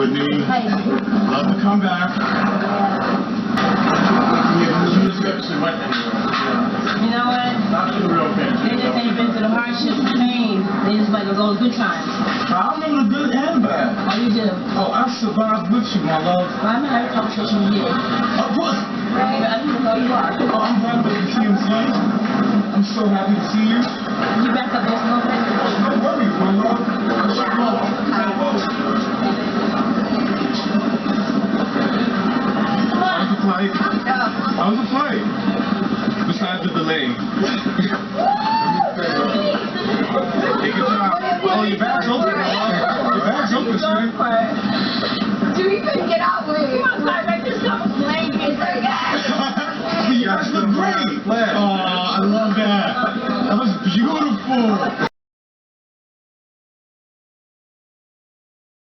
Courtney. Hey. Love to come back. Yeah, she just went anywhere. You know what? Not too real fan. They just ain't been to the hardships and pain. They just like to go good times. I remember the good and bad. Oh, you do? Oh, I survived with you, my love. Well, I'm having a conversation with you. Of course. Right? I don't even know who you are. Oh, I'm glad to see you, son. I'm so happy to see you. You back up there smoking? No worries, my love. How's the flight? How's the flight? Besides the delay. Take your time. Oh, your bag's open, my love. Your bag's open, sweetie. Do we even get out with it? Come on, sorry, make yourself blanket. You guys look great. Oh, I love that. That was beautiful.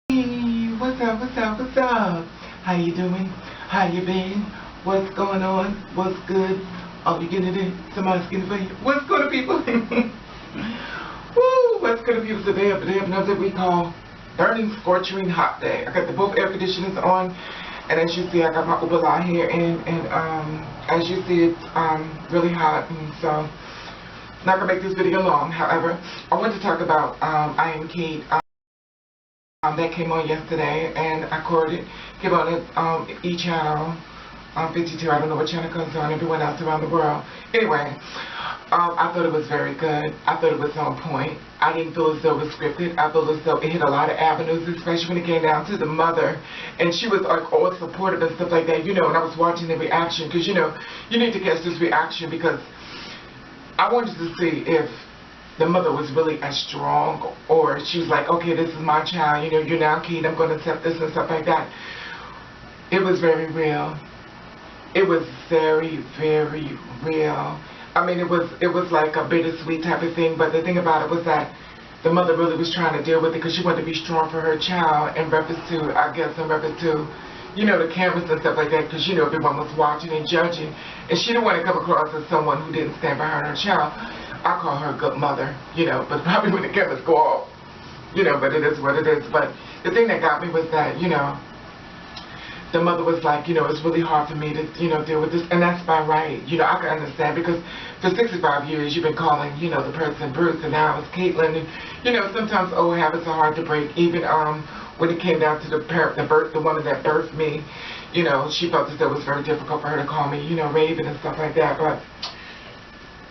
Hey, what's up, what's up, what's up? How you doing? How you been? What's going on? What's good? Oh, you getting it in? Somebody's getting it for you? What's good, people? Woo! What's good, people? Today up another we call burning, scorching hot day. I got the both air conditioners on, and as you see, I got my Uber light here, and as you see, it's really hot, and so I'm not gonna make this video long. However, I want to talk about Iam Cait. That came on yesterday, and I caught it. Came on at E-Channel 52. I don't know what channel it comes on. Everyone else around the world. Anyway, I thought it was very good. I thought it was on point. I didn't feel as though it was scripted. I felt as though it hit a lot of avenues, especially when it came down to the mother, and she was like all supportive and stuff like that. You know, and I was watching the reaction because you know you need to catch this reaction because I wanted to see if the mother was really as strong, or she was like, okay, this is my child, you know, you're now Cait, I'm going to accept this and stuff like that. It was very real. It was very, very real. I mean, it was like a bittersweet type of thing, but the thing about it was that the mother really was trying to deal with it because she wanted to be strong for her child in reference to, I guess, in reference to, you know, the cameras and stuff like that, because, you know, everyone was watching and judging, and she didn't want to come across as someone who didn't stand behind her child. I call her a good mother, you know, but probably when the cameras go off, you know, but it is what it is. But the thing that got me was that, you know, the mother was like, you know, it's really hard for me to, you know, deal with this, and that's by right. You know, I can understand because for 65 years you've been calling, you know, the person Bruce, and now it's Caitlin, and, you know, sometimes old habits are hard to break. Even when it came down to the woman that birthed me, you know, she felt as though it was very difficult for her to call me, you know, Raven and stuff like that, but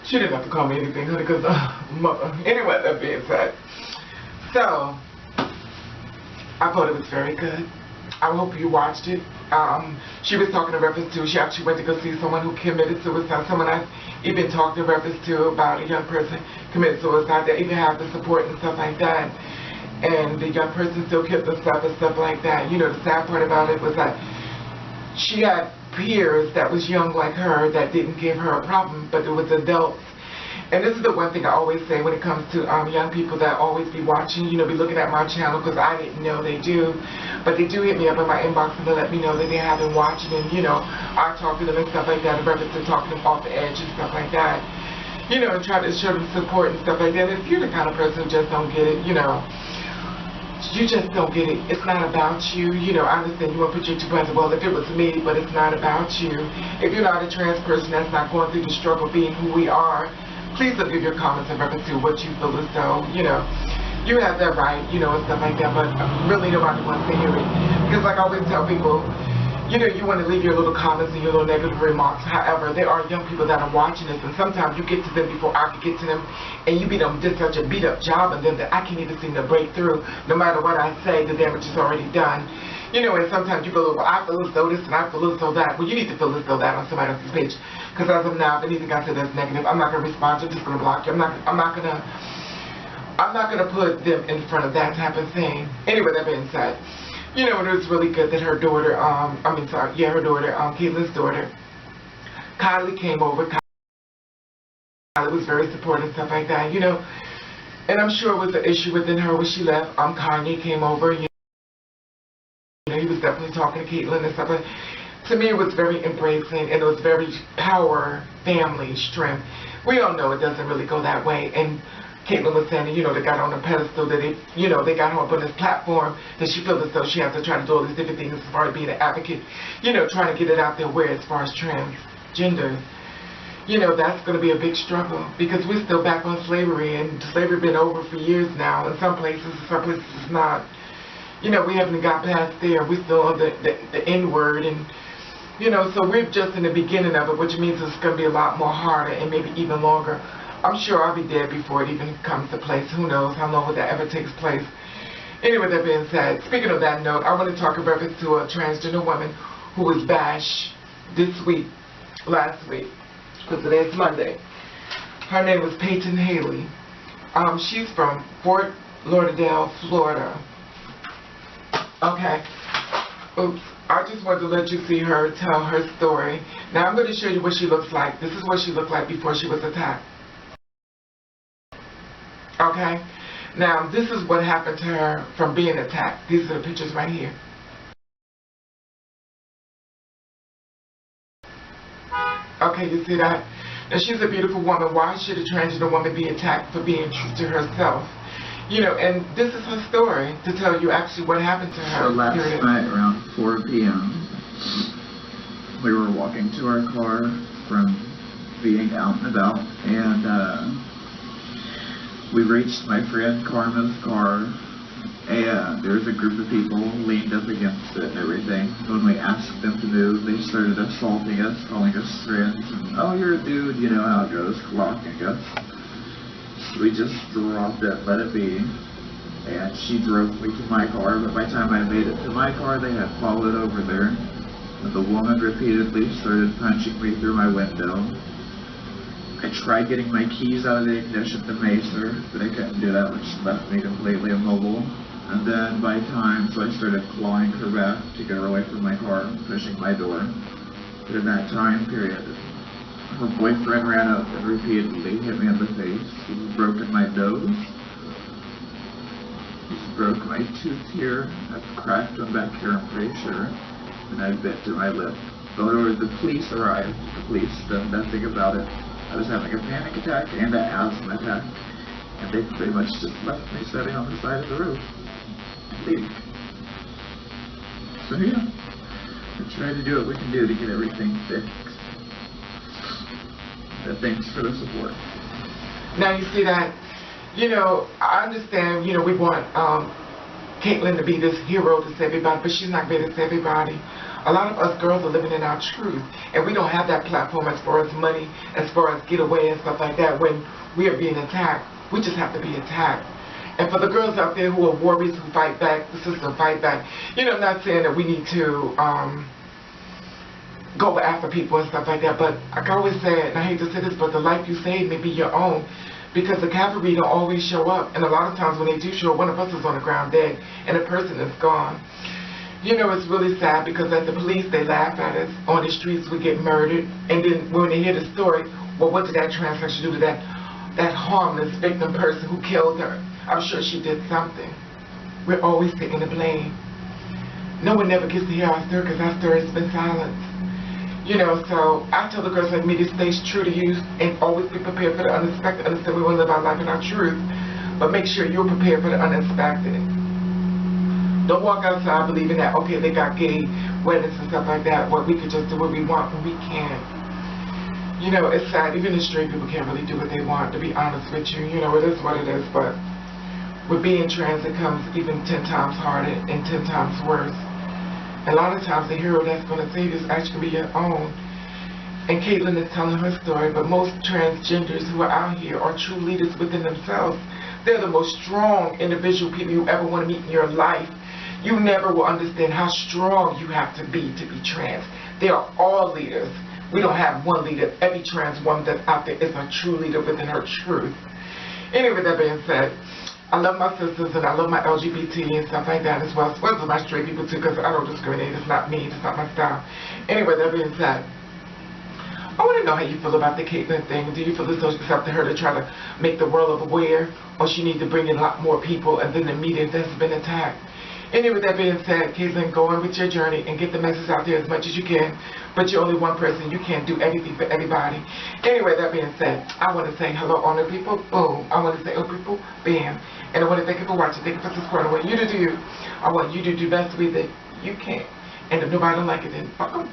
she didn't have to call me anything because, mother. Anyway, that being said, so I thought it was very good. I hope you watched it. She was talking in reference to, she actually went to go see someone who committed suicide, someone I've even talked in reference to about a young person committed suicide that even have the support and stuff like that. And the young person still kept the stuff and stuff like that. You know, the sad part about it was that she had peers that was young like her that didn't give her a problem, but it was adults. And this is the one thing I always say when it comes to young people that always be watching, you know, be looking at my channel, because I didn't know they do, but they do hit me up in my inbox and they let me know that they have been watching, and, you know, I talk to them and stuff like that, in reference to talking them off the edge and stuff like that, you know, and try to show them support and stuff like that. If you're the kind of person who just don't get it, you know, you just don't get it. It's not about you. You know, I understand you want to put your two hands, well, if it was me, but it's not about you. If you're not a trans person that's not going through the struggle being who we are, please don't give your comments in reference to what you feel as though, you know, you have that right, you know, and stuff like that, but really nobody wants to hear it. Because like I always tell people, you know, you want to leave your little comments and your little negative remarks. However, there are young people that are watching this, and sometimes you get to them before I could get to them, and you did such a beat-up job of them that I can't even seem to break through. No matter what I say, the damage is already done. You know, and sometimes you go, well, I feel as though this and I feel as though that. Well, you need to feel as though that on somebody else's page. Because as of now, if anything I say that's negative, I'm not going to respond. I'm just going to block you. I'm not going to put them in front of that type of thing. Anyway, that being said, you know, it was really good that her daughter, her daughter, Caitlin's daughter, Kylie came over. Kylie was very supportive and stuff like that, you know. And I'm sure it was an issue within her when she left. Kanye came over, you know, he was definitely talking to Caitlin and stuff like that. To me, it was very embracing, and it was very power, family, strength. We all know it doesn't really go that way, and Caitlin was saying, you know, they got her on a pedestal, that they, you know, they got her up on this platform, that she feels as though she has to try to do all these different things as far as being an advocate, you know, trying to get it out there where as far as transgender, you know, that's going to be a big struggle because we're still back on slavery, and slavery been over for years now. In some places it's not. You know, we haven't got past there. We still on the N-word, and you know, so we're just in the beginning of it, which means it's going to be a lot more harder and maybe even longer. I'm sure I'll be dead before it even comes to place. Who knows how long that ever takes place. Anyway, that being said, speaking of that note, I want to talk in reference to a transgender woman who was bashed last week, because today's Monday. Her name was Payton Hale. She's from Fort Lauderdale, Florida. Okay. Oops. I just wanted to let you see her tell her story. Now I'm going to show you what she looks like. This is what she looked like before she was attacked. Okay? Now this is what happened to her from being attacked. These are the pictures right here. Okay, you see that? Now she's a beautiful woman. Why should a transgender woman be attacked for being true to herself? You know, and this is her story to tell you actually what happened to her. So last night around 4 p.m., we were walking to our car from being out and about, and we reached my friend Karma's car, and there was a group of people leaned up against it and everything. When we asked them to move, they started assaulting us, calling us friends, and, oh, you're a dude, you know how it goes, locking us. We just dropped it, let it be, and she drove me to my car, but by the time I made it to my car, they had followed over there. And the woman repeatedly started punching me through my window. I tried getting my keys out of the ignition to mace her, but I couldn't do that, which left me completely immobile. And then by time, so I started clawing her back to get her away from my car, pushing my door. But in that time period, her boyfriend ran up and repeatedly hit me in the face. He's broken my nose. He's broke my tooth here. I've cracked one back here, I'm pretty sure. And I bit to my lip. But when the police arrived, the police did nothing about it. I was having a panic attack and an asthma attack. And they pretty much just left me sitting on the side of the roof. Bleeding. So yeah, I tried to do what we can do to get everything fixed. Thanks for the support. Now you see that, you know, I understand, you know, we want Caitlin to be this hero to save everybody, but she's not going to save everybody. A lot of us girls are living in our truth, and we don't have that platform as far as money, as far as get away and stuff like that when we are being attacked. We just have to be attacked. And for the girls out there who are warriors, who fight back, the sister fight back, you know, I'm not saying that we need to go after people and stuff like that, but like I always say, and I hate to say this, but the life you save may be your own, because the cavalry don't always show up, and a lot of times when they do show up, one of us is on the ground dead, and a person is gone. You know, it's really sad, because at the police, they laugh at us. On the streets, we get murdered, and then when they hear the story, well, what did that transaction do to that harmless victim person who killed her? I'm sure she did something. We're always taking the blame. No one never gets to hear our story, because our story has been silenced. You know, so I tell the girls like me to stay true to you and always be prepared for the unexpected. Understand we want to live our life in our truth, but make sure you're prepared for the unexpected. Don't walk outside believing that, okay, they got gay weddings and stuff like that, well, we could just do what we want when we can't. You know, it's sad. Even the straight people can't really do what they want, to be honest with you. You know, it is what it is, but with being trans, it comes even 10 times harder and 10 times worse. A lot of times the hero that's going to save you is actually your own. And Caitlin is telling her story, but most transgenders who are out here are true leaders within themselves. They're the most strong individual people you ever want to meet in your life. You never will understand how strong you have to be trans. They are all leaders. We don't have one leader. Every trans woman that's out there is a true leader within her truth. Anyway, that being said, I love my sisters and I love my LGBT and stuff like that as well as my straight people too, because I don't discriminate. It's not me. It's not my style. Anyway, that being said, I want to know how you feel about the Caitlin thing. Do you feel as though it's up to her to try to make the world aware, or she needs to bring in a lot more people and then the media that's been attacked? Anyway, that being said, Caitlin, go on with your journey and get the message out there as much as you can. But you're only one person. You can't do everything for everybody. Anyway, that being said, I want to say hello, honor people. Boom. I want to say, oh, people. Bam. And I want to thank you for watching. Thank you for subscribing. I want you to do you. I want you to do the best way that you can. And if nobody don't like it, then fuck them.